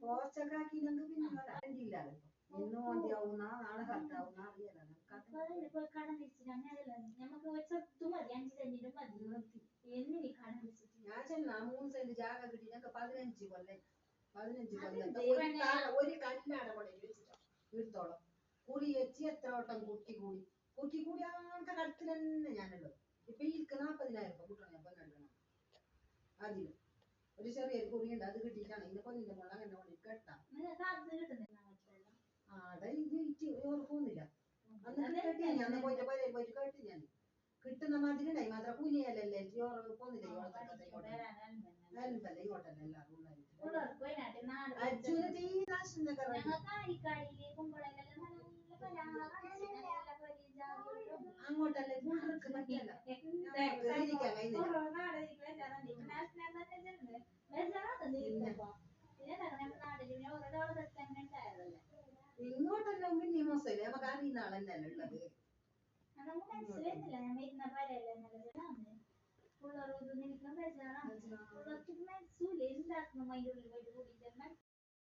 പോർച്ചക്കാക്കിനെങ്കിൽ പിന്നെ കണ്ടില്ല ഇന്നും മതിയാവുന്ന നാളെ കത്താവുന്ന അറിയാലോ ഞാൻ ചെന്നാ 3 സെന്റ് ജാഗ കിട്ടി ഞങ്ങൾക്ക് 15 കൊല്ലം ഒരു കല്ലാണ് എടുത്തോളം കുറി വെച്ച് എത്ര വട്ടം കുട്ടി കൂടി ആകെ കടത്തിൽ തന്നെ ഞാനുള്ളത് ഇപ്പൊ ഈ 40,000 രൂപ കൂട്ടണം പെണ്ണെടുക്കണം അതിന് ഒരു ചെറിയൊരു കുറിയുണ്ട് അത് കിട്ടിയിട്ടാണ് ഇന്ന് പൊന്നിന്റെ മുള്ള അങ്ങനെ കൊണ്ട് കെട്ടാം ആടെ ഇത് ഓർക്കുന്നില്ല അന്ന് കേട്ടി അന്ന് പോയിട്ട് കേട്ടി ഞാൻ കിട്ടുന്ന മാതിരി ഉണ്ടായി മാത്രം കുനിയല്ലേ പോന്നില്ല ഇങ്ങോട്ടല്ല അച്ഛന് തീരാശം അങ്ങോട്ടല്ലേ ഗുണ്ടർക്ക് പറ്റില്ല ഇങ്ങോട്ടല്ല പിന്നെ മോശമില്ല നമുക്ക് അറിയുന്ന ആളെന്നല്ല ഉള്ളത്